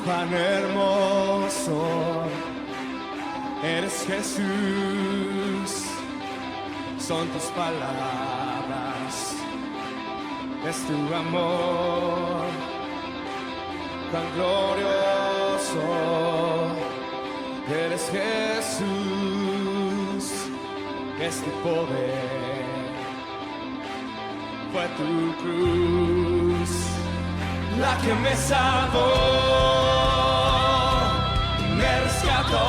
Cuán hermoso eres, Jesús, son tus palabras, es tu amor, cuán glorioso eres, Jesús, es tu poder, fue tu cruz la que me salvó, me rescató.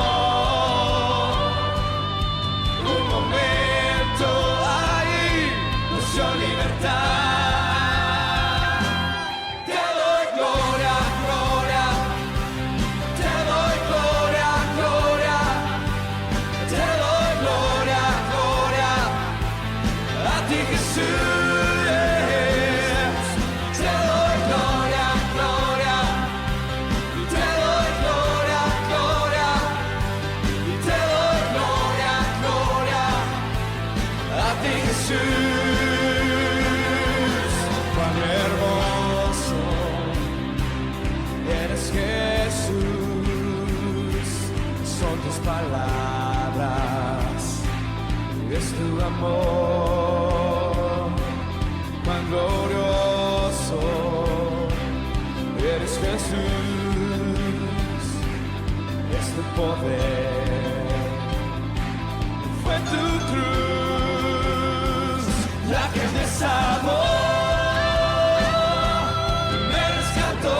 Un momento ahí nos dio libertad. Te doy gloria, gloria, te doy gloria, gloria, te doy gloria, gloria, a ti, Jesús. Jesús, cuán hermoso eres, Jesús, son tus palabras, es tu amor, cuán glorioso eres, Jesús, es tu poder, fue tu cruz la que me salvó, me rescató.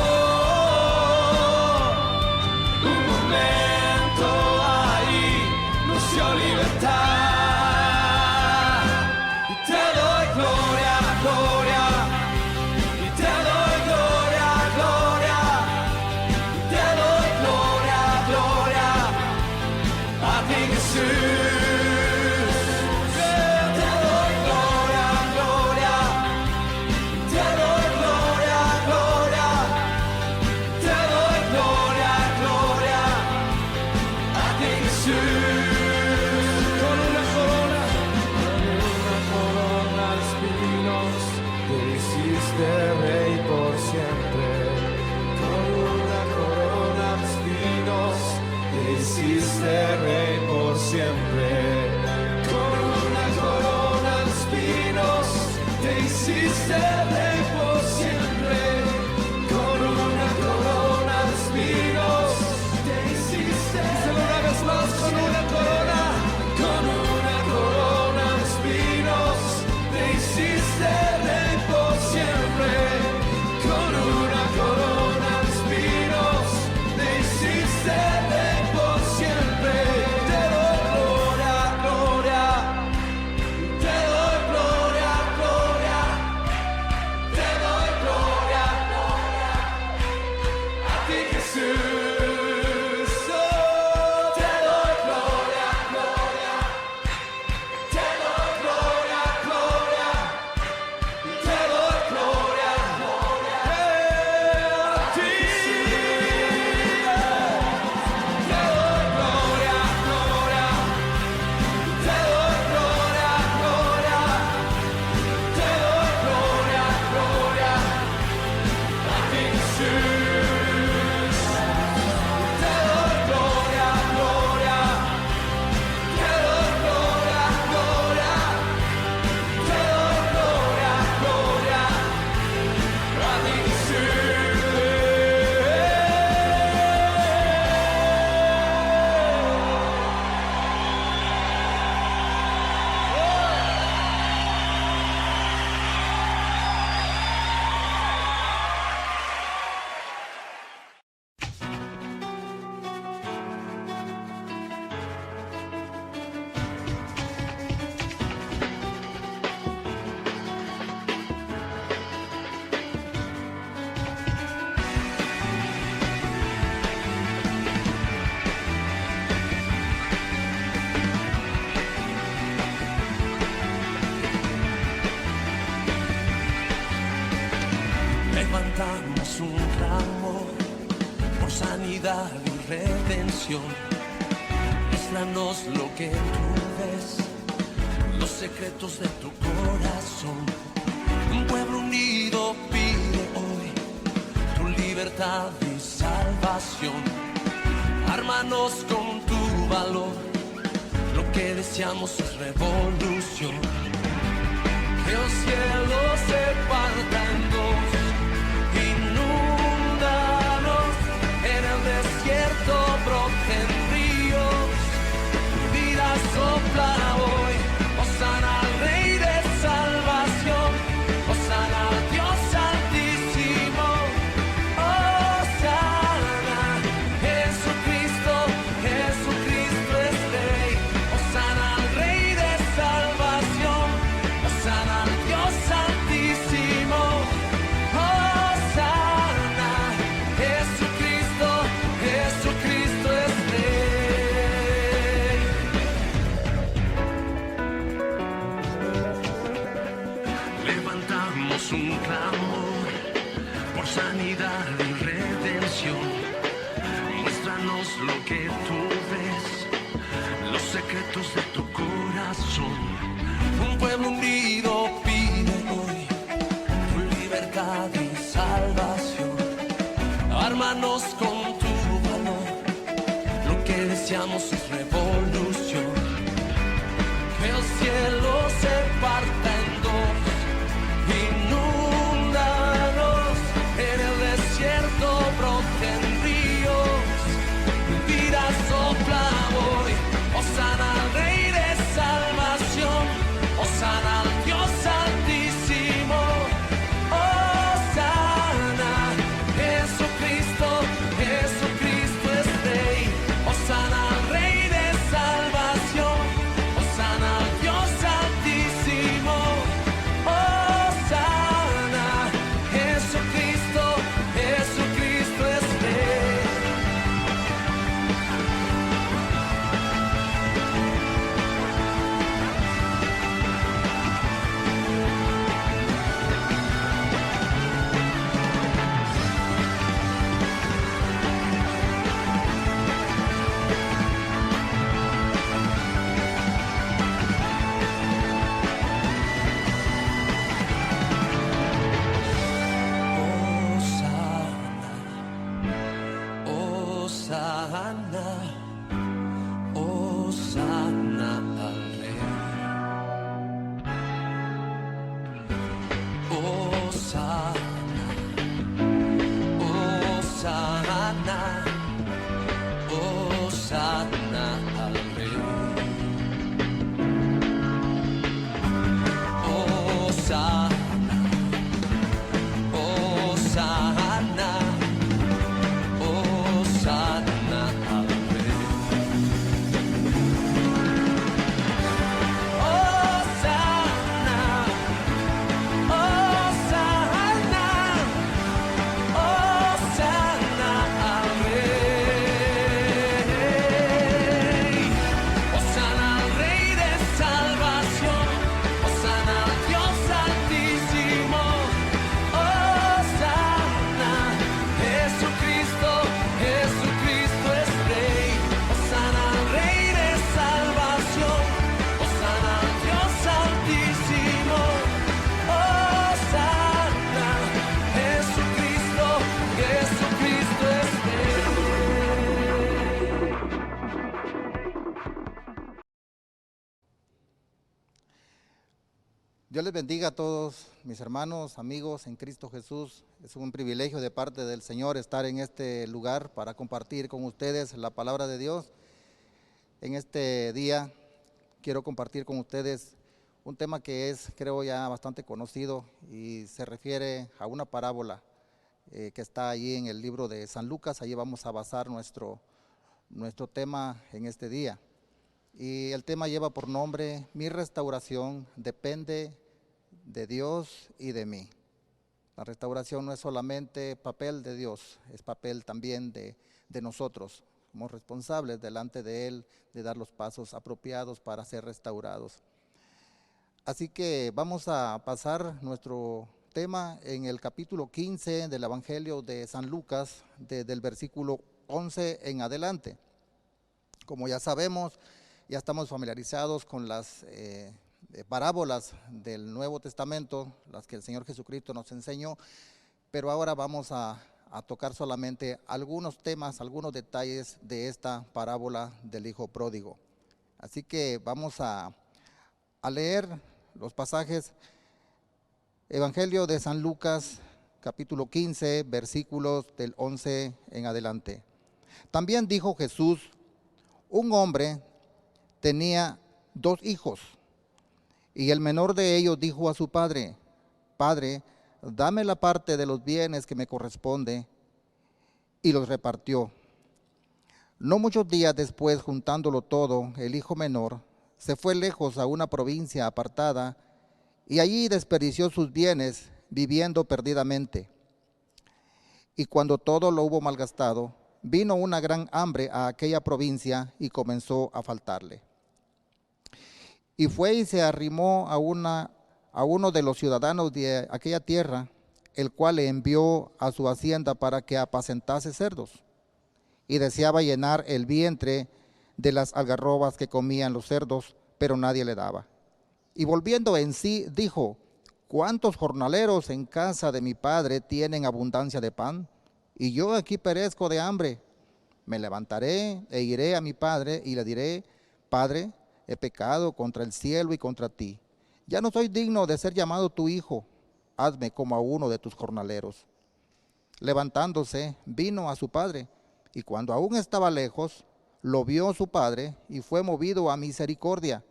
Un momento ahí nos dio libertad. Y te doy gloria, gloria, y te doy gloria, gloria, y te doy gloria, gloria, a ti, Jesús. Rey por siempre, con una corona de espinos, te hiciste rey por siempre, con una corona de espinos, te hiciste rey por siempre, con una corona de espinos, te hiciste una vez más con una corona de espinos, te hiciste rey por siempre, con una corona de espinos, te hiciste rey por siempre. Te doy gloria, gloria, te doy gloria, gloria, te doy gloria, gloria, a ti, Jesús. Oh, te doy gloria, gloria, te doy gloria, gloria, te doy gloria, gloria, a ti. Te doy gloria, gloria, te doy gloria, gloria, te doy gloria, gloria, a ti, Jesús. Te doy gloria, gloria, te doy gloria, gloria, te doy gloria, gloria, a ti, Levantamos un clamor por sanidad y redención. Muéstranos lo que tú ves, los secretos de tu corazón. Un pueblo unido pide hoy tu libertad y salvación. salvación. Ármanos con tu valor, lo que deseamos es revolución. Que los cielos se partan en dos, inúndanos, en el desierto broten ríos, vida sopla hoy, hosana al Rey de salvación, hosana al Dios altísimo, hosana, Jesucristo, Jesucristo es Rey, hosana al Rey de salvación, hosana al Dios altísimo, hosana, Jesucristo, Jesucristo es Rey. Levantamos un clamor por sanidad y redención. Muéstranos lo que tú ves, los secretos de tu corazón. Un pueblo unido pide hoy tu libertad y salvación. Ármanos con tu valor, lo que deseamos es revolución. Que el cielo se parta en dos, inúndanos, en el desierto broten ríos, vida sopla hoy, hosana al Rey de salvación, hosana al Dios altísimo, hosana, Jesucristo, Jesucristo es Rey, hosana al Rey de salvación, hosana al Dios altísimo, hosana, Jesucristo, Jesucristo es Rey. Hosana, Hosana al Rey. Hosana, Hosana, Hosana al Rey. Hosana, Hosana, hosana al Rey. Hosana, hosana, hosana al Rey. Hosana al Rey de salvación, hosana al Dios altísimo, hosana, Jesucristo, Jesucristo es Rey, hosana al Rey de salvación, hosana al Dios altísimo, hosana, Jesucristo, Jesucristo es Rey. Dios les bendiga a todos mis hermanos, amigos en Cristo Jesús. Es un privilegio de parte del Señor estar en este lugar para compartir con ustedes la palabra de Dios. En este día quiero compartir con ustedes un tema que es, creo, ya bastante conocido y se refiere a una parábola que está allí en el libro de San Lucas. Allí vamos a basar nuestro tema en este día. Y el tema lleva por nombre: Mi restauración depende de Dios y de mí. La restauración no es solamente papel de Dios, es papel también de nosotros. Somos responsables delante de Él de dar los pasos apropiados para ser restaurados. Así que vamos a pasar nuestro tema en el capítulo 15 del Evangelio de San Lucas, desde el versículo 11 en adelante. Como ya sabemos, ya estamos familiarizados con las parábolas del Nuevo Testamento, las que el Señor Jesucristo nos enseñó, pero ahora vamos a a tocar solamente algunos temas, algunos detalles de esta parábola del hijo pródigo. Así que vamos a leer los pasajes. Evangelio de San Lucas, capítulo 15, versículos del 11 en adelante. También dijo Jesús: un hombre tenía 2 hijos, y el menor de ellos dijo a su padre: Padre, dame la parte de los bienes que me corresponde, y los repartió. No muchos días después, juntándolo todo, el hijo menor se fue lejos a una provincia apartada, y allí desperdició sus bienes, viviendo perdidamente. Y cuando todo lo hubo malgastado, vino una gran hambre a aquella provincia y comenzó a faltarle. Y fue y se arrimó a uno de los ciudadanos de aquella tierra, el cual le envió a su hacienda para que apacentase cerdos. Y deseaba llenar el vientre de las algarrobas que comían los cerdos, pero nadie le daba. Y volviendo en sí, dijo: ¿cuántos jornaleros en casa de mi padre tienen abundancia de pan? Y yo aquí perezco de hambre. Me levantaré e iré a mi padre y le diré: Padre, he pecado contra el cielo y contra ti. Ya no soy digno de ser llamado tu hijo. Hazme como a uno de tus jornaleros. Levantándose, vino a su padre, y cuando aún estaba lejos, lo vio su padre y fue movido a misericordia,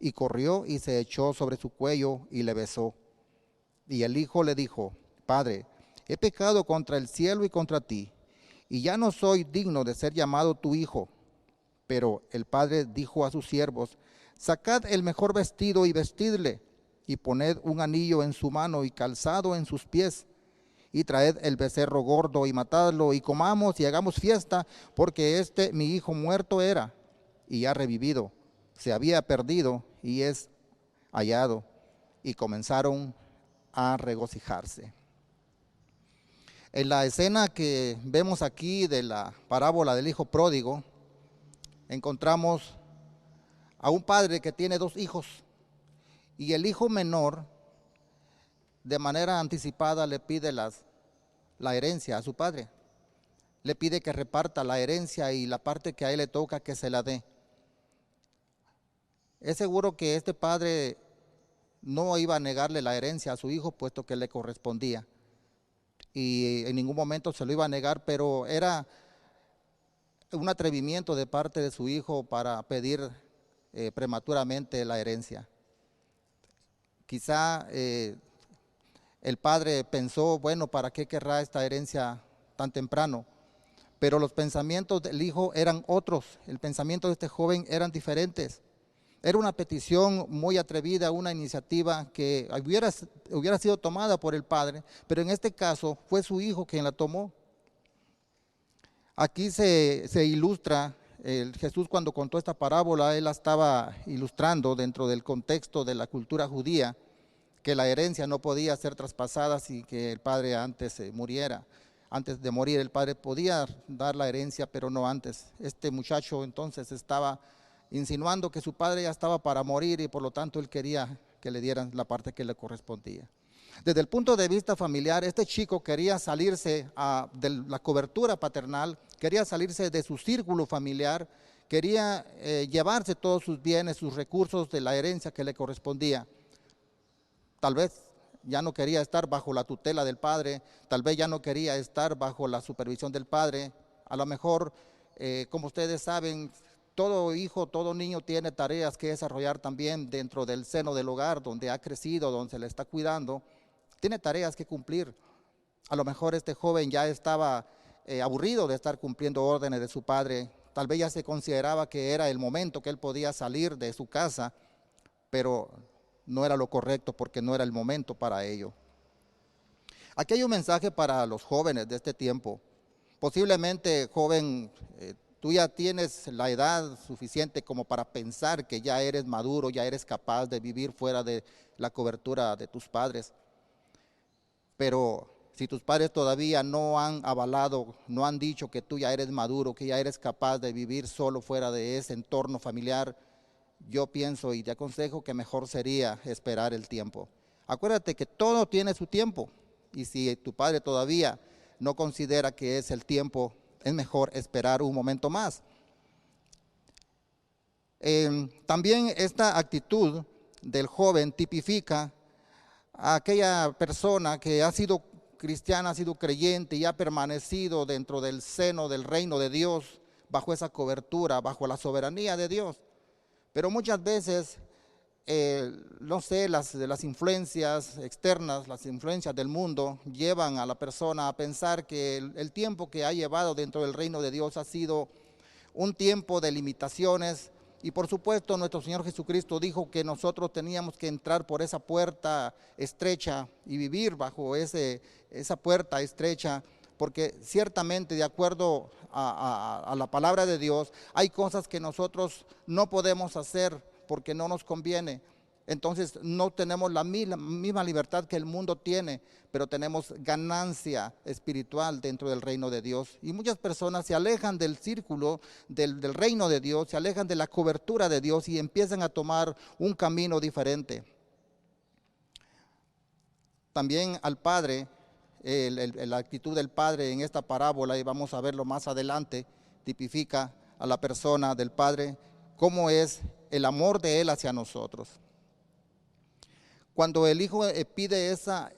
y corrió y se echó sobre su cuello y le besó. Y el hijo le dijo: Padre, he pecado contra el cielo y contra ti, y ya no soy digno de ser llamado tu hijo. Pero el padre dijo a sus siervos: Sacad el mejor vestido y vestidle, y poned un anillo en su mano y calzado en sus pies, y traed el becerro gordo y matadlo, y comamos y hagamos fiesta, porque mi hijo muerto era, y ha revivido, se había perdido y es hallado. Y comenzaron a regocijarse. En la escena que vemos aquí de la parábola del hijo pródigo, encontramos a un padre que tiene 2 hijos, y el hijo menor de manera anticipada le pide la herencia a su padre. Le pide que reparta la herencia y la parte que a él le toca que se la dé. Es seguro que este padre no iba a negarle la herencia a su hijo, puesto que le correspondía, y en ningún momento se lo iba a negar, pero era un atrevimiento de parte de su hijo para pedir prematuramente la herencia. Quizá el padre pensó: bueno, ¿para qué querrá esta herencia tan temprano? Pero los pensamientos del hijo eran otros, el pensamiento de este joven eran diferentes. Era una petición muy atrevida, una iniciativa que hubiera sido tomada por el padre, pero en este caso fue su hijo quien la tomó. Aquí se ilustra, Jesús cuando contó esta parábola, él la estaba ilustrando dentro del contexto de la cultura judía, que la herencia no podía ser traspasada sin que el padre antes muriera. Antes de morir el padre podía dar la herencia, pero no antes. Este muchacho entonces estaba insinuando que su padre ya estaba para morir y por lo tanto él quería que le dieran la parte que le correspondía. Desde el punto de vista familiar, este chico quería salirse de la cobertura paternal, quería salirse de su círculo familiar, quería llevarse todos sus bienes, sus recursos de la herencia que le correspondía. Tal vez ya no quería estar bajo la tutela del padre, tal vez ya no quería estar bajo la supervisión del padre. A lo mejor, como ustedes saben, todo hijo, todo niño tiene tareas que desarrollar también dentro del seno del hogar, donde ha crecido, donde se le está cuidando. Tiene tareas que cumplir. A lo mejor este joven ya estaba aburrido de estar cumpliendo órdenes de su padre. Tal vez ya se consideraba que era el momento que él podía salir de su casa, pero no era lo correcto porque no era el momento para ello. Aquí hay un mensaje para los jóvenes de este tiempo. Posiblemente, joven, tú ya tienes la edad suficiente como para pensar que ya eres maduro, ya eres capaz de vivir fuera de la cobertura de tus padres. Pero si tus padres todavía no han avalado, no han dicho que tú ya eres maduro, que ya eres capaz de vivir solo fuera de ese entorno familiar, yo pienso y te aconsejo que mejor sería esperar el tiempo. Acuérdate que todo tiene su tiempo, y si tu padre todavía no considera que es el tiempo, es mejor esperar un momento más. También esta actitud del joven tipifica a aquella persona que ha sido cristiana, ha sido creyente y ha permanecido dentro del seno del reino de Dios, bajo esa cobertura, bajo la soberanía de Dios. Pero muchas veces, no sé, las influencias externas, las influencias del mundo, llevan a la persona a pensar que el tiempo que ha llevado dentro del reino de Dios ha sido un tiempo de limitaciones. Y por supuesto nuestro Señor Jesucristo dijo que nosotros teníamos que entrar por esa puerta estrecha y vivir bajo esa puerta estrecha, porque ciertamente de acuerdo a la palabra de Dios hay cosas que nosotros no podemos hacer porque no nos conviene. Entonces no tenemos la misma libertad que el mundo tiene, pero tenemos ganancia espiritual dentro del reino de Dios. Y muchas personas se alejan del círculo del reino de Dios, se alejan de la cobertura de Dios y empiezan a tomar un camino diferente. También al Padre, la actitud del Padre en esta parábola, y vamos a verlo más adelante, tipifica a la persona del Padre, cómo es el amor de Él hacia nosotros. Cuando el hijo pide esa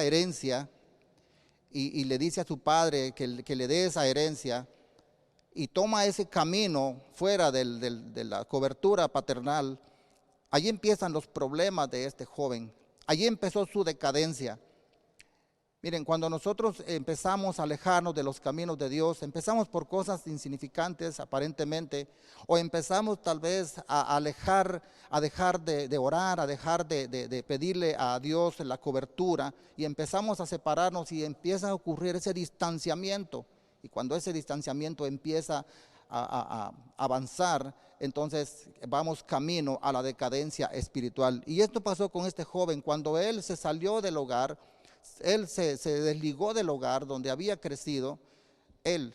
herencia y le dice a su padre que le dé esa herencia y toma ese camino fuera de la cobertura paternal, allí empiezan los problemas de este joven. Allí empezó su decadencia. Miren, cuando nosotros empezamos a alejarnos de los caminos de Dios, empezamos por cosas insignificantes aparentemente, o empezamos tal vez a dejar de orar, a dejar de pedirle a Dios la cobertura, y empezamos a separarnos y empieza a ocurrir ese distanciamiento. Y cuando ese distanciamiento empieza a avanzar, entonces vamos camino a la decadencia espiritual. Y esto pasó con este joven. Cuando él se salió del hogar, él se desligó del hogar donde había crecido, él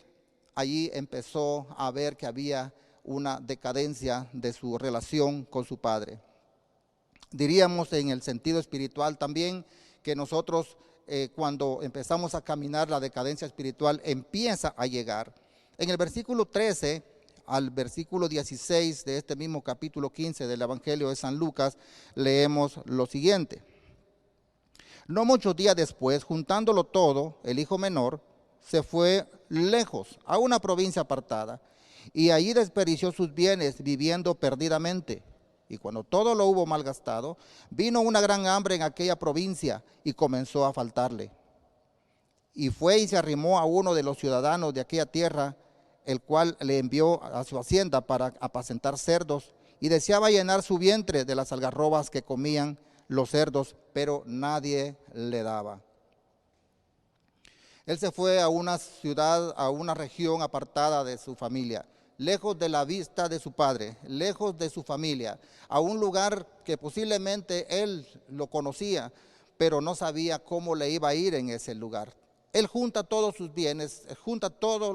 allí empezó a ver que había una decadencia de su relación con su padre. Diríamos en el sentido espiritual también que nosotros cuando empezamos a caminar, la decadencia espiritual empieza a llegar. En el versículo 13 al versículo 16 de este mismo capítulo 15 del Evangelio de San Lucas, leemos lo siguiente. No muchos días después, juntándolo todo, el hijo menor se fue lejos, a una provincia apartada, y allí desperdició sus bienes, viviendo perdidamente. Y cuando todo lo hubo malgastado, vino una gran hambre en aquella provincia y comenzó a faltarle. Y fue y se arrimó a uno de los ciudadanos de aquella tierra, el cual le envió a su hacienda para apacentar cerdos, y deseaba llenar su vientre de las algarrobas que comían los cerdos, pero nadie le daba. Él se fue a una ciudad, a una región apartada de su familia, lejos de la vista de su padre, lejos de su familia, a un lugar que posiblemente él lo conocía, pero no sabía cómo le iba a ir en ese lugar. Él junta todos sus bienes,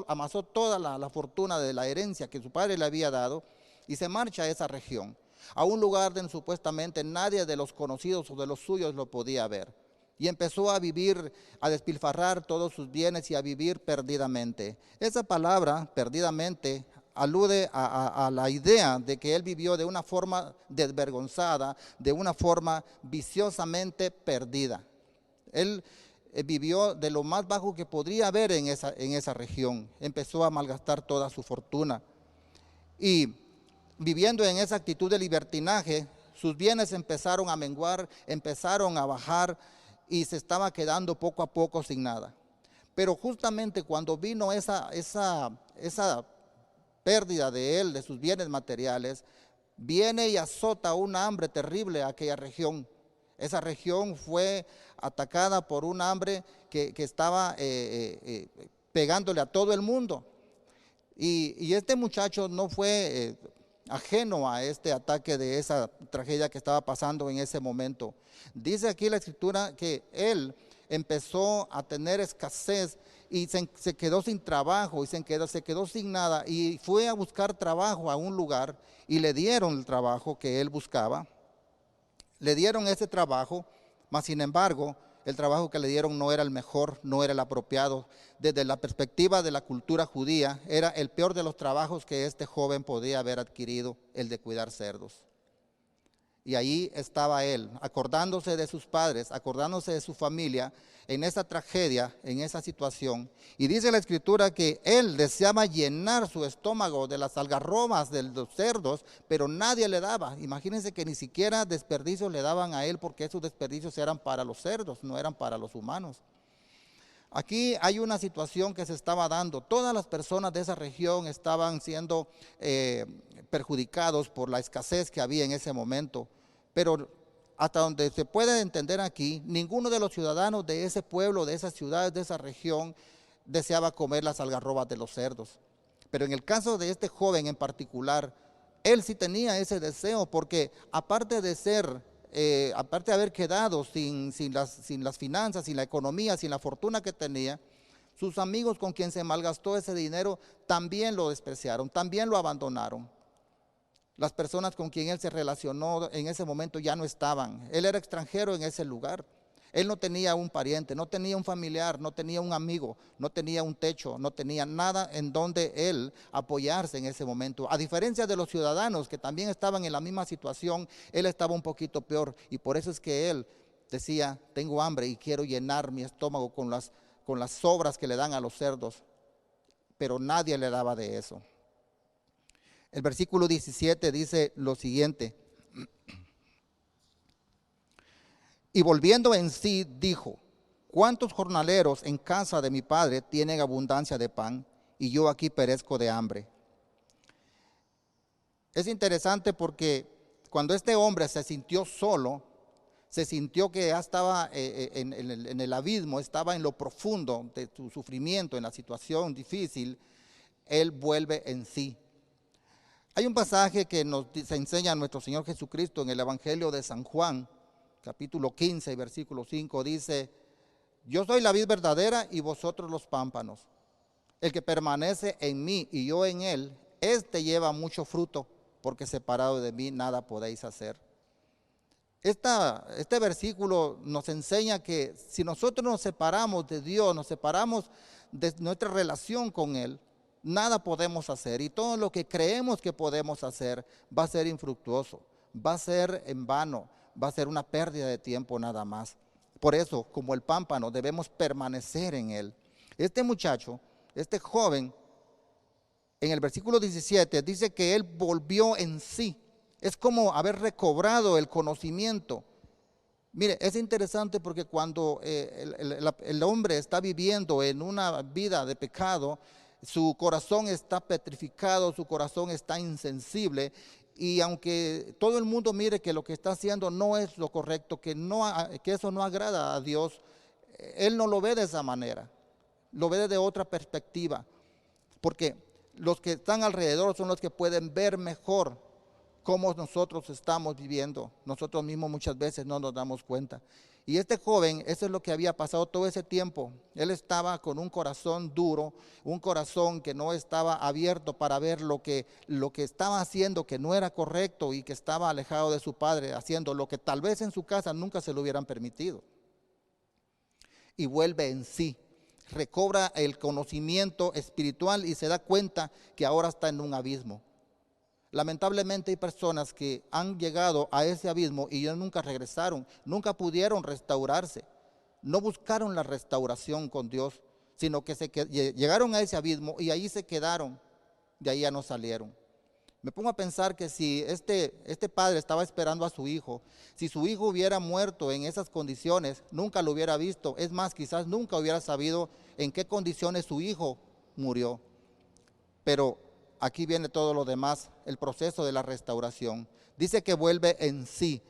amasó toda la fortuna de la herencia que su padre le había dado y se marcha a esa región, a un lugar donde supuestamente nadie de los conocidos o de los suyos lo podía ver. Y empezó a vivir, a despilfarrar todos sus bienes y a vivir perdidamente. Esa palabra, perdidamente, alude a la idea de que él vivió de una forma desvergonzada, de una forma viciosamente perdida. Él vivió de lo más bajo que podría haber en esa región. Empezó a malgastar toda su fortuna. Y viviendo en esa actitud de libertinaje, sus bienes empezaron a menguar, empezaron a bajar y se estaba quedando poco a poco sin nada. Pero justamente cuando vino esa pérdida de él, de sus bienes materiales, viene y azota una hambre terrible a aquella región. Esa región fue atacada por un hambre que estaba pegándole a todo el mundo. Y este muchacho no fue ajeno a este ataque de esa tragedia que estaba pasando en ese momento. Dice aquí la escritura que él empezó a tener escasez y se quedó sin trabajo y se quedó sin nada, y fue a buscar trabajo a un lugar y le dieron el trabajo que él buscaba. Le dieron ese trabajo, mas sin embargo El trabajo que le dieron no era el mejor, no era el apropiado. Desde la perspectiva de la cultura judía, era el peor de los trabajos que este joven podía haber adquirido, el de cuidar cerdos. Y ahí estaba él, acordándose de sus padres, acordándose de su familia, en esa tragedia, en esa situación. Y dice la Escritura que él deseaba llenar su estómago de las algarrobas de los cerdos, pero nadie le daba. Imagínense que ni siquiera desperdicios le daban a él, porque esos desperdicios eran para los cerdos, no eran para los humanos. Aquí hay una situación que se estaba dando. Todas las personas de esa región estaban siendo perjudicados por la escasez que había en ese momento. Pero hasta donde se puede entender aquí, ninguno de los ciudadanos de ese pueblo, de esas ciudades, de esa región, deseaba comer las algarrobas de los cerdos. Pero en el caso de este joven en particular, él sí tenía ese deseo, porque aparte de haber quedado sin las finanzas, sin la economía, sin la fortuna que tenía, sus amigos con quien se malgastó ese dinero también lo despreciaron, también lo abandonaron. Las personas con quien él se relacionó en ese momento ya no estaban. Él era extranjero en ese lugar. Él no tenía un pariente, no tenía un familiar, no tenía un amigo, no tenía un techo, no tenía nada en donde él apoyarse en ese momento. A diferencia de los ciudadanos que también estaban en la misma situación, él estaba un poquito peor. Y por eso es que él decía, tengo hambre y quiero llenar mi estómago con las sobras que le dan a los cerdos. Pero nadie le daba de eso. El versículo 17 dice lo siguiente: y volviendo en sí dijo, ¿cuántos jornaleros en casa de mi padre tienen abundancia de pan y yo aquí perezco de hambre? Es interesante porque cuando este hombre se sintió solo, se sintió que ya estaba en el abismo, estaba en lo profundo de su sufrimiento, en la situación difícil, él vuelve en sí. Hay un pasaje que nos enseña nuestro Señor Jesucristo en el Evangelio de San Juan, capítulo 15, versículo 5, dice, yo soy la vid verdadera y vosotros los pámpanos. El que permanece en mí y yo en él, éste lleva mucho fruto, porque separado de mí nada podéis hacer. Este versículo nos enseña que si nosotros nos separamos de Dios, nos separamos de nuestra relación con Él, nada podemos hacer, y todo lo que creemos que podemos hacer va a ser infructuoso, va a ser en vano, va a ser una pérdida de tiempo nada más. Por eso, como el pámpano, debemos permanecer en él. Este muchacho, este joven, en el versículo 17 dice que él volvió en sí. Es como haber recobrado el conocimiento. Mire, es interesante porque cuando el hombre está viviendo en una vida de pecado, su corazón está petrificado, su corazón está insensible, y aunque todo el mundo mire que lo que está haciendo no es lo correcto, que eso no agrada a Dios, él no lo ve de esa manera, lo ve desde otra perspectiva, porque los que están alrededor son los que pueden ver mejor cómo nosotros estamos viviendo. Nosotros mismos muchas veces no nos damos cuenta. Y este joven, eso es lo que había pasado todo ese tiempo. Él estaba con un corazón duro, un corazón que no estaba abierto para ver lo que estaba haciendo, que no era correcto, y que estaba alejado de su padre, haciendo lo que tal vez en su casa nunca se lo hubieran permitido. Y vuelve en sí, recobra el conocimiento espiritual y se da cuenta que ahora está en un abismo. Lamentablemente hay personas que han llegado a ese abismo y ya nunca regresaron, nunca pudieron restaurarse, no buscaron la restauración con Dios, sino que llegaron a ese abismo y ahí se quedaron, de ahí ya no salieron. Me pongo a pensar que si este padre estaba esperando a su hijo, si su hijo hubiera muerto en esas condiciones, nunca lo hubiera visto, es más, quizás nunca hubiera sabido en qué condiciones su hijo murió. Pero aquí viene todo lo demás, el proceso de la restauración. Dice que vuelve en sí.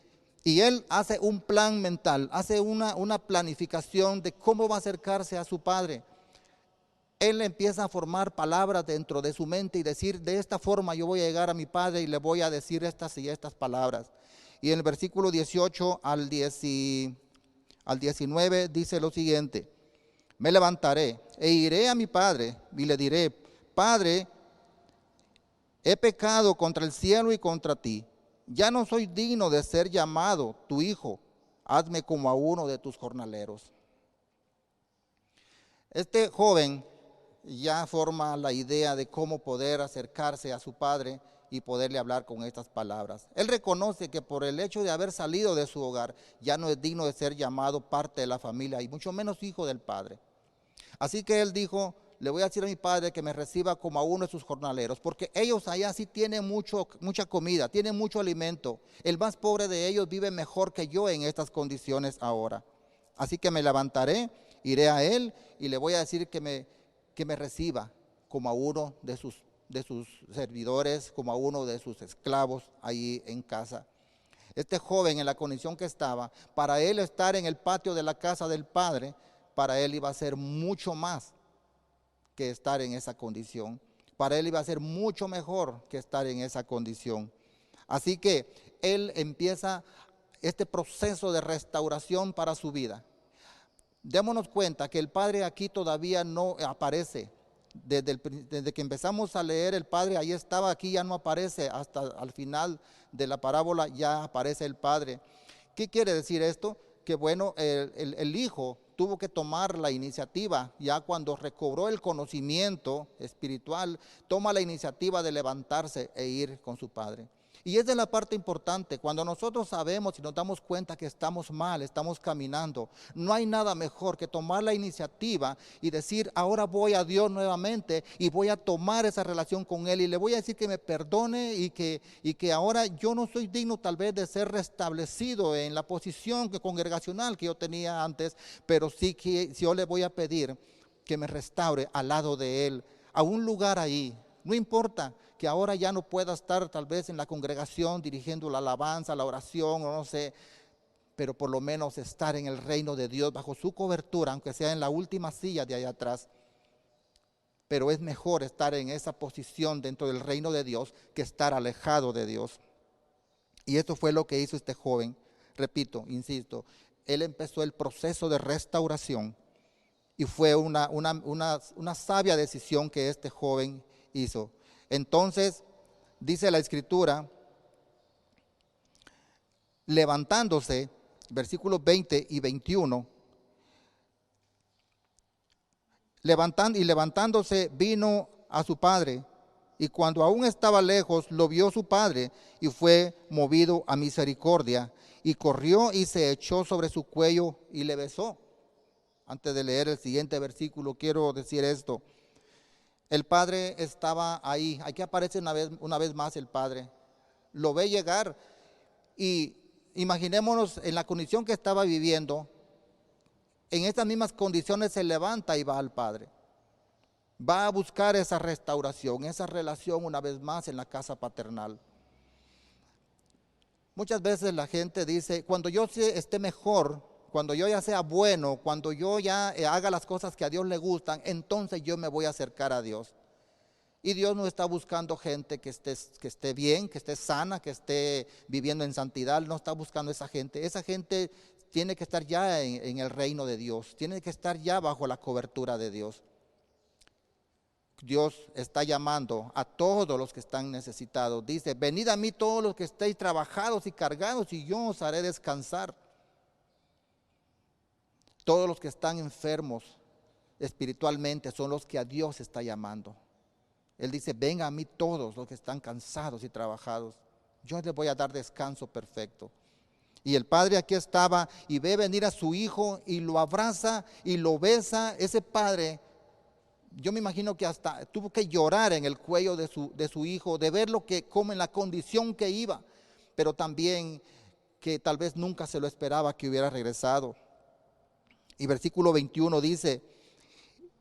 Y él hace un plan mental, hace una planificación de cómo va a acercarse a su padre. Él empieza a formar palabras dentro de su mente y decir, de esta forma yo voy a llegar a mi padre y le voy a decir estas y estas palabras. Y en el versículo 18 al 19 dice lo siguiente, me levantaré e iré a mi padre y le diré, Padre, he pecado contra el cielo y contra ti. Ya no soy digno de ser llamado tu hijo. hazme como a uno de tus jornaleros. Este joven ya forma la idea de cómo poder acercarse a su padre y poderle hablar con estas palabras. Él reconoce que por el hecho de haber salido de su hogar, ya no es digno de ser llamado parte de la familia y mucho menos hijo del padre. Así que él dijo, le voy a decir a mi padre que me reciba como a uno de sus jornaleros, porque ellos allá sí tienen mucha comida, tienen mucho alimento. El más pobre de ellos vive mejor que yo en estas condiciones ahora. Así que me levantaré, iré a él y le voy a decir que me reciba como a uno de sus servidores, como a uno de sus esclavos ahí en casa. Este joven, en la condición que estaba, para él estar en el patio de la casa del padre, para él iba a ser mucho más que estar en esa condición. Para él iba a ser mucho mejor que estar en esa condición. Así que él empieza este proceso de restauración para su vida. Démonos cuenta que el padre aquí todavía no aparece. Desde que empezamos a leer el padre, ahí estaba, aquí ya no aparece, hasta al final de la parábola ya aparece el padre. ¿Qué quiere decir esto? Que bueno, el hijo tuvo que tomar la iniciativa, ya cuando recobró el conocimiento espiritual, toma la iniciativa de levantarse e ir con su padre. Y esa es la parte importante, cuando nosotros sabemos y nos damos cuenta que estamos mal, estamos caminando, no hay nada mejor que tomar la iniciativa y decir, ahora voy a Dios nuevamente y voy a tomar esa relación con Él y le voy a decir que me perdone y que ahora yo no soy digno tal vez de ser restablecido en la posición congregacional que yo tenía antes, pero sí que yo le voy a pedir que me restaure al lado de Él, a un lugar ahí, no importa que ahora ya no pueda estar tal vez en la congregación dirigiendo la alabanza, la oración, o no sé, pero por lo menos estar en el reino de Dios bajo su cobertura, aunque sea en la última silla de allá atrás. Pero es mejor estar en esa posición dentro del reino de Dios que estar alejado de Dios. Y esto fue lo que hizo este joven. Repito, insisto, él empezó el proceso de restauración y fue una sabia decisión que este joven hizo. Entonces, dice la escritura, levantándose, versículos 20 y 21, levantándose vino a su padre, y cuando aún estaba lejos, lo vio su padre, y fue movido a misericordia, y corrió y se echó sobre su cuello y le besó. Antes de leer el siguiente versículo, quiero decir esto. El padre estaba ahí, aquí aparece una vez más el padre, lo ve llegar y imaginémonos en la condición que estaba viviendo, en estas mismas condiciones se levanta y va al padre, va a buscar esa restauración, esa relación una vez más en la casa paternal. Muchas veces la gente dice, cuando yo esté mejor, cuando yo ya sea bueno, cuando yo ya haga las cosas que a Dios le gustan, entonces yo me voy a acercar a Dios. Y Dios no está buscando gente que esté bien, que esté sana, que esté viviendo en santidad. No está buscando esa gente. Esa gente tiene que estar ya en el reino de Dios. Tiene que estar ya bajo la cobertura de Dios. Dios está llamando a todos los que están necesitados. Dice, venid a mí todos los que estéis trabajados y cargados y yo os haré descansar. Todos los que están enfermos espiritualmente son los que a Dios está llamando. Él dice, vengan a mí todos los que están cansados y trabajados. Yo les voy a dar descanso perfecto. Y el padre aquí estaba y ve venir a su hijo y lo abraza y lo besa. Ese padre, yo me imagino que hasta tuvo que llorar en el cuello de su hijo, de verlo como en la condición que iba, pero también que tal vez nunca se lo esperaba que hubiera regresado. Y versículo 21 dice,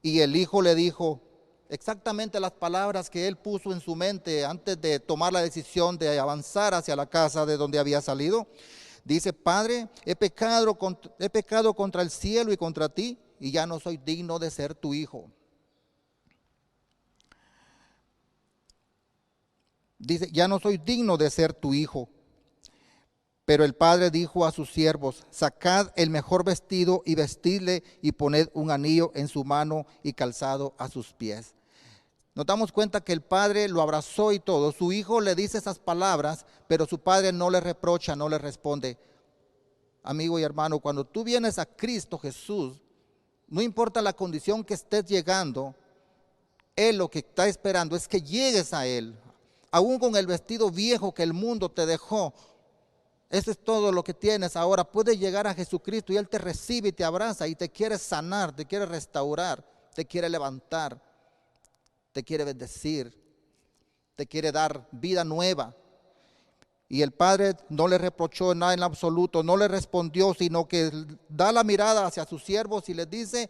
y el hijo le dijo exactamente las palabras que él puso en su mente antes de tomar la decisión de avanzar hacia la casa de donde había salido. Dice, Padre, he pecado contra el cielo y contra ti, y ya no soy digno de ser tu hijo. Dice, ya no soy digno de ser tu hijo. Pero el padre dijo a sus siervos, sacad el mejor vestido y vestidle y poned un anillo en su mano y calzado a sus pies. Nos damos cuenta que el padre lo abrazó y todo. Su hijo le dice esas palabras, pero su padre no le reprocha, no le responde. amigo y hermano, cuando tú vienes a Cristo Jesús, no importa la condición que estés llegando, Él lo que está esperando es que llegues a Él, aún con el vestido viejo que el mundo te dejó. Eso es todo lo que tienes ahora. Puedes llegar a Jesucristo y Él te recibe y te abraza y te quiere sanar, te quiere restaurar, te quiere levantar, te quiere bendecir, te quiere dar vida nueva. Y el padre no le reprochó nada en absoluto, no le respondió, sino que da la mirada hacia sus siervos y les dice: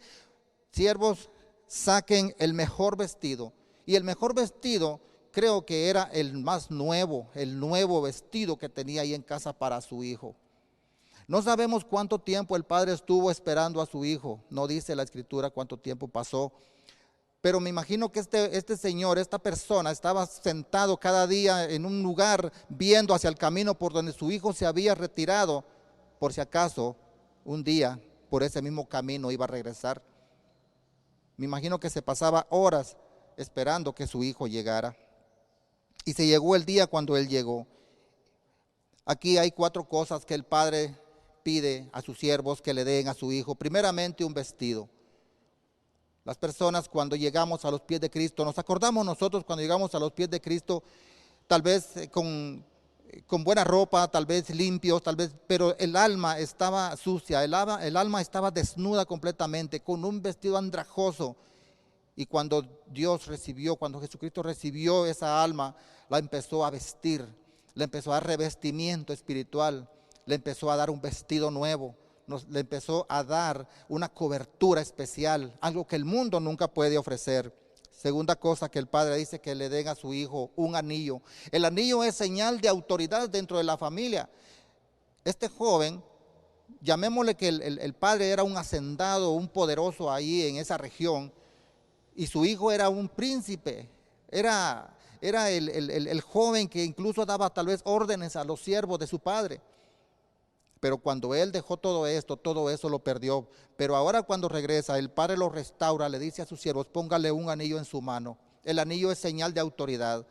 siervos, saquen el mejor vestido. Y el mejor vestido creo que era el más nuevo, el nuevo vestido que tenía ahí en casa para su hijo. No sabemos cuánto tiempo el padre estuvo esperando a su hijo, no dice la escritura cuánto tiempo pasó. Pero me imagino que este señor, esta persona, estaba sentado cada día en un lugar viendo hacia el camino por donde su hijo se había retirado, por si acaso un día por ese mismo camino iba a regresar. Me imagino que se pasaba horas esperando que su hijo llegara. Y se llegó el día cuando él llegó. Aquí hay 4 cosas que el padre pide a sus siervos que le den a su hijo. Primeramente, un vestido. Las personas cuando llegamos a los pies de Cristo, nos acordamos nosotros cuando llegamos a los pies de Cristo, tal vez con buena ropa, tal vez limpios, tal vez, pero el alma estaba sucia, el alma estaba desnuda completamente, con un vestido andrajoso. Y cuando cuando Jesucristo recibió esa alma, la empezó a vestir, le empezó a dar revestimiento espiritual, le empezó a dar un vestido nuevo. Le empezó a dar una cobertura especial, algo que el mundo nunca puede ofrecer. Segunda cosa que el padre dice que le den a su hijo: un anillo. El anillo es señal de autoridad dentro de la familia. Este joven, llamémosle que el padre era un hacendado, un poderoso ahí en esa región, y su hijo era un príncipe, era el joven que incluso daba tal vez órdenes a los siervos de su padre. Pero cuando él dejó todo eso lo perdió. Pero ahora cuando regresa, el padre lo restaura, le dice a sus siervos: póngale un anillo en su mano. El anillo es señal de autoridad.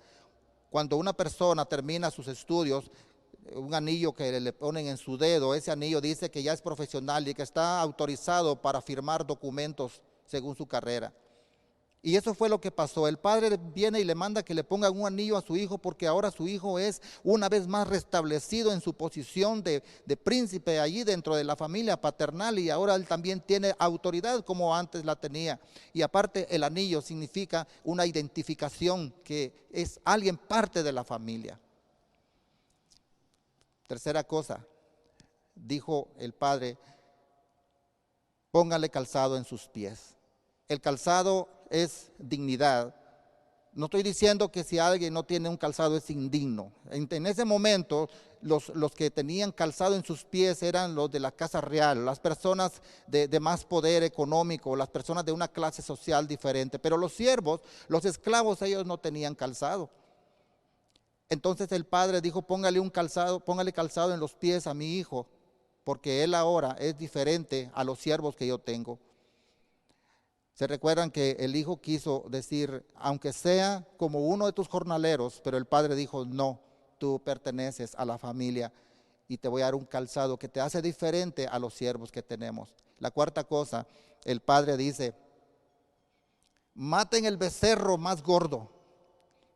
Cuando una persona termina sus estudios, un anillo que le ponen en su dedo, ese anillo dice que ya es profesional y que está autorizado para firmar documentos según su carrera. Y eso fue lo que pasó. El padre viene y le manda que le pongan un anillo a su hijo, porque ahora su hijo es una vez más restablecido en su posición de príncipe allí dentro de la familia paternal, y ahora él también tiene autoridad como antes la tenía. Y aparte, el anillo significa una identificación, que es alguien parte de la familia. Tercera cosa, dijo el padre: póngale calzado en sus pies. El calzado es dignidad. No estoy diciendo que si alguien no tiene un calzado es indigno. En ese momento los que tenían calzado en sus pies eran los de la casa real, las personas de más poder económico, las personas de una clase social diferente. Pero los siervos, los esclavos, ellos no tenían calzado. Entonces el padre dijo: póngale calzado en los pies a mi hijo, porque él ahora es diferente a los siervos que yo tengo. Se recuerdan que el hijo quiso decir: aunque sea como uno de tus jornaleros, pero el padre dijo: no, tú perteneces a la familia y te voy a dar un calzado que te hace diferente a los siervos que tenemos. La cuarta cosa, el padre dice: maten el becerro más gordo,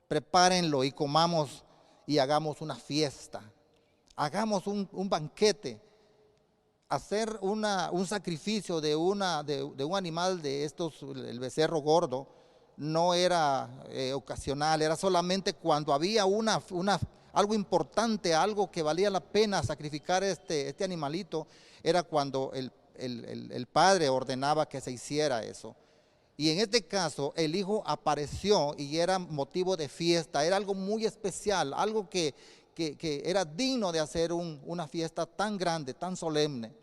prepárenlo y comamos y hagamos una fiesta, hagamos un banquete. Hacer un sacrificio de un animal de estos, el becerro gordo, no era ocasional, era solamente cuando había algo importante, algo que valía la pena sacrificar este animalito, era cuando el padre ordenaba que se hiciera eso. Y en este caso el hijo apareció y era motivo de fiesta, era algo muy especial, algo que era digno de hacer una fiesta tan grande, tan solemne.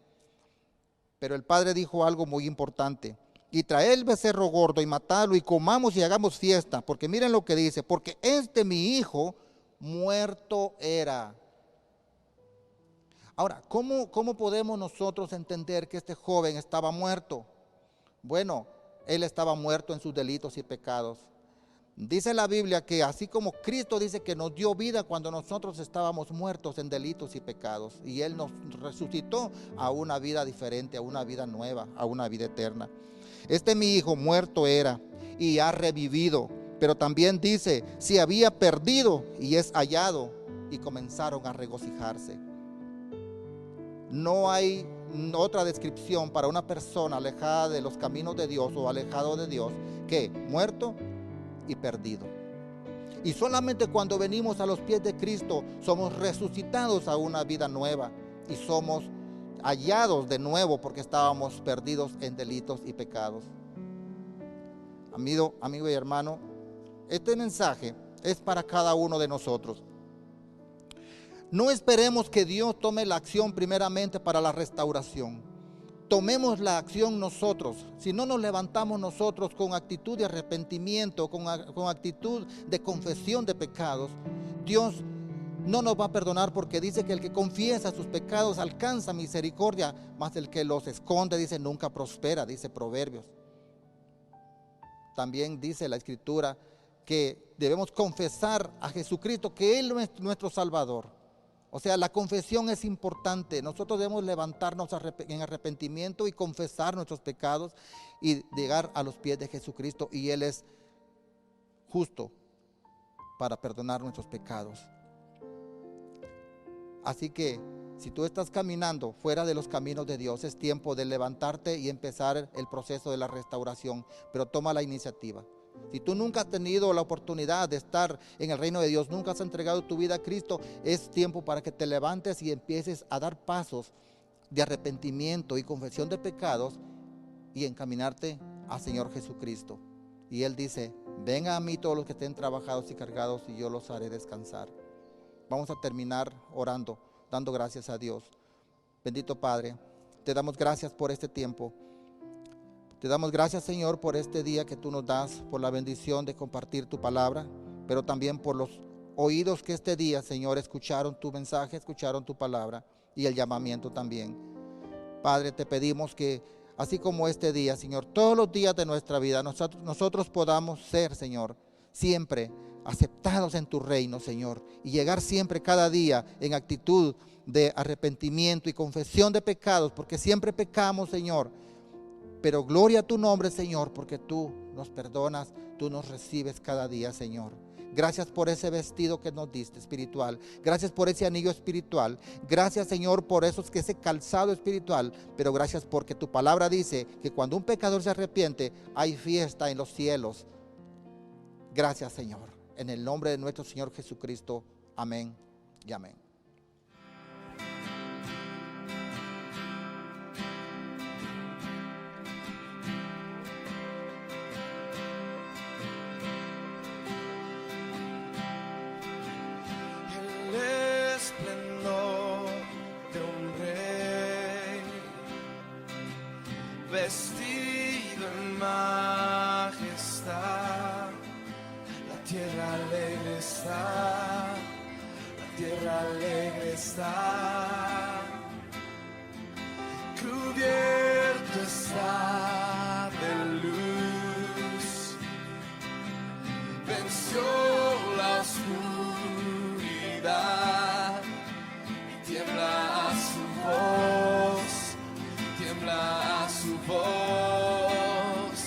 Pero el padre dijo algo muy importante: y traed el becerro gordo y matadlo y comamos y hagamos fiesta, porque miren lo que dice: porque mi hijo muerto era. Ahora, ¿cómo podemos nosotros entender que este joven estaba muerto? Bueno, él estaba muerto en sus delitos y pecados. Dice la Biblia que así como Cristo dice que nos dio vida cuando nosotros estábamos muertos en delitos y pecados, y Él nos resucitó a una vida diferente, a una vida nueva, a una vida eterna. Mi hijo muerto era y ha revivido, pero también dice, si había perdido y es hallado, y comenzaron a regocijarse. No hay otra descripción para una persona alejada de los caminos de Dios o alejado de Dios que muerto y perdido. Y solamente cuando venimos a los pies de Cristo somos resucitados a una vida nueva y somos hallados de nuevo porque estábamos perdidos en delitos y pecados. Amigo y hermano, este mensaje es para cada uno de nosotros. No esperemos que Dios tome la acción primeramente para la restauración. Tomemos la acción nosotros. Si no nos levantamos nosotros con actitud de arrepentimiento, con actitud de confesión de pecados, Dios no nos va a perdonar, porque dice que el que confiesa sus pecados alcanza misericordia, mas el que los esconde, dice, nunca prospera, dice Proverbios. También dice la Escritura que debemos confesar a Jesucristo, que Él es nuestro Salvador. O sea, la confesión es importante. Nosotros debemos levantarnos en arrepentimiento y confesar nuestros pecados y llegar a los pies de Jesucristo, y Él es justo para perdonar nuestros pecados. Así que si tú estás caminando fuera de los caminos de Dios, es tiempo de levantarte y empezar el proceso de la restauración, pero toma la iniciativa. Si tú nunca has tenido la oportunidad de estar en el reino de Dios, nunca has entregado tu vida a Cristo, es tiempo para que te levantes y empieces a dar pasos de arrepentimiento y confesión de pecados y encaminarte al Señor Jesucristo. Y Él dice, vengan a mí todos los que estén trabajados y cargados y yo los haré descansar. Vamos a terminar orando, dando gracias a Dios. Bendito Padre, te damos gracias por este tiempo. Te damos gracias, Señor, por este día que tú nos das, por la bendición de compartir tu palabra, pero también por los oídos que este día, Señor, escucharon tu mensaje, escucharon tu palabra y el llamamiento también. Padre, te pedimos que así como este día, Señor, todos los días de nuestra vida, nosotros podamos ser, Señor, siempre aceptados en tu reino, Señor, y llegar siempre cada día en actitud de arrepentimiento y confesión de pecados, porque siempre pecamos, Señor. Pero gloria a tu nombre, Señor, porque tú nos perdonas, tú nos recibes cada día, Señor. Gracias por ese vestido que nos diste espiritual. Gracias por ese anillo espiritual. Gracias, Señor, por ese calzado espiritual. Pero gracias porque tu palabra dice que cuando un pecador se arrepiente, hay fiesta en los cielos. Gracias, Señor. En el nombre de nuestro Señor Jesucristo. Amén y amén. Vestido en majestad, la tierra alegre está, la tierra alegre está, cubierto está de luz, venció la oscuridad, tiembla a su voz, tiembla a su voz,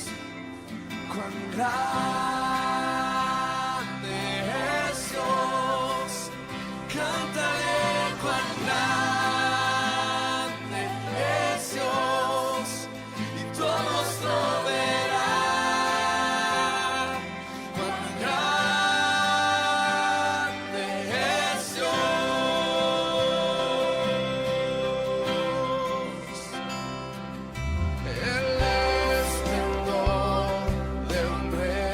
cuán grande es Dios, cántale cuán grande es Dios, y todos lo verán, cuán grande es Dios. El esplendor de un rey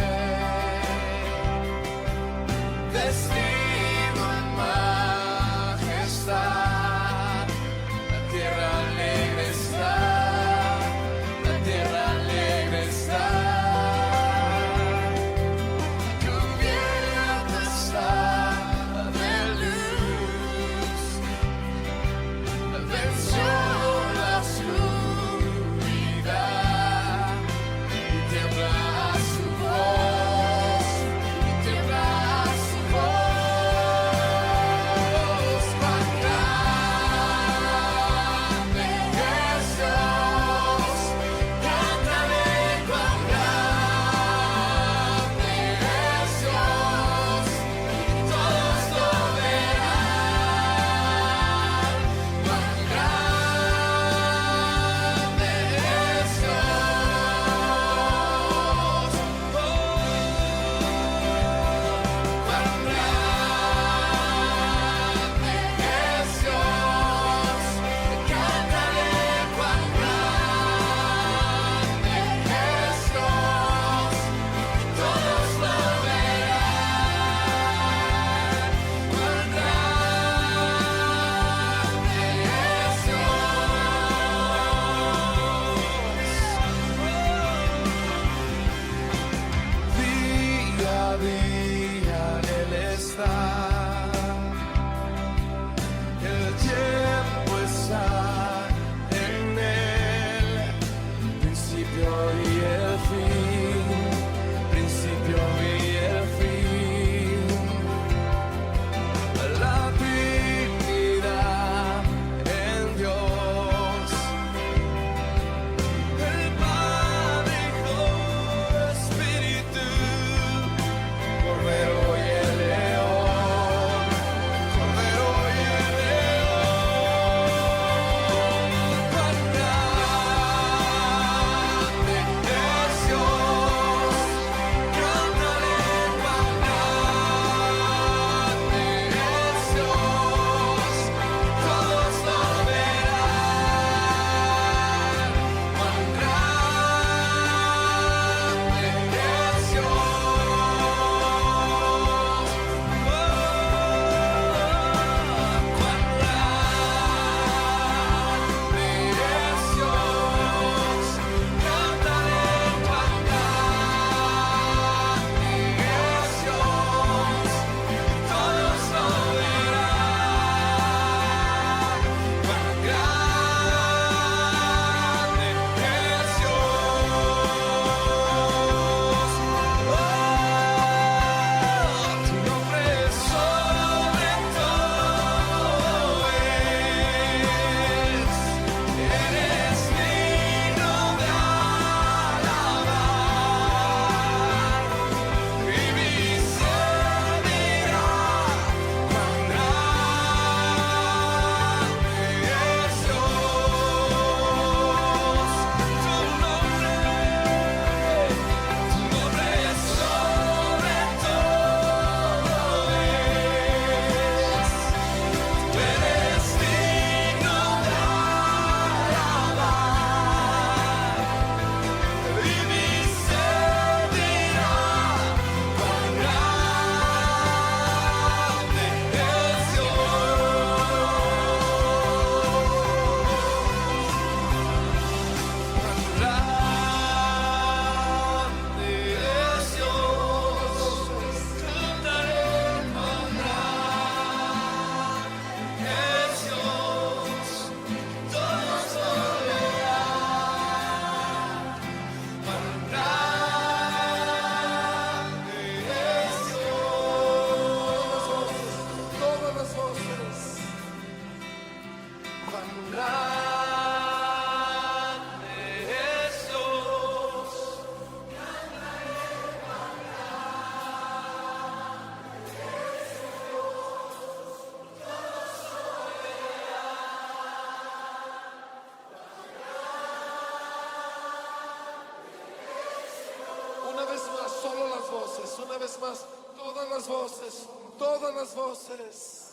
las voces, una vez más, todas las voces, todas las voces.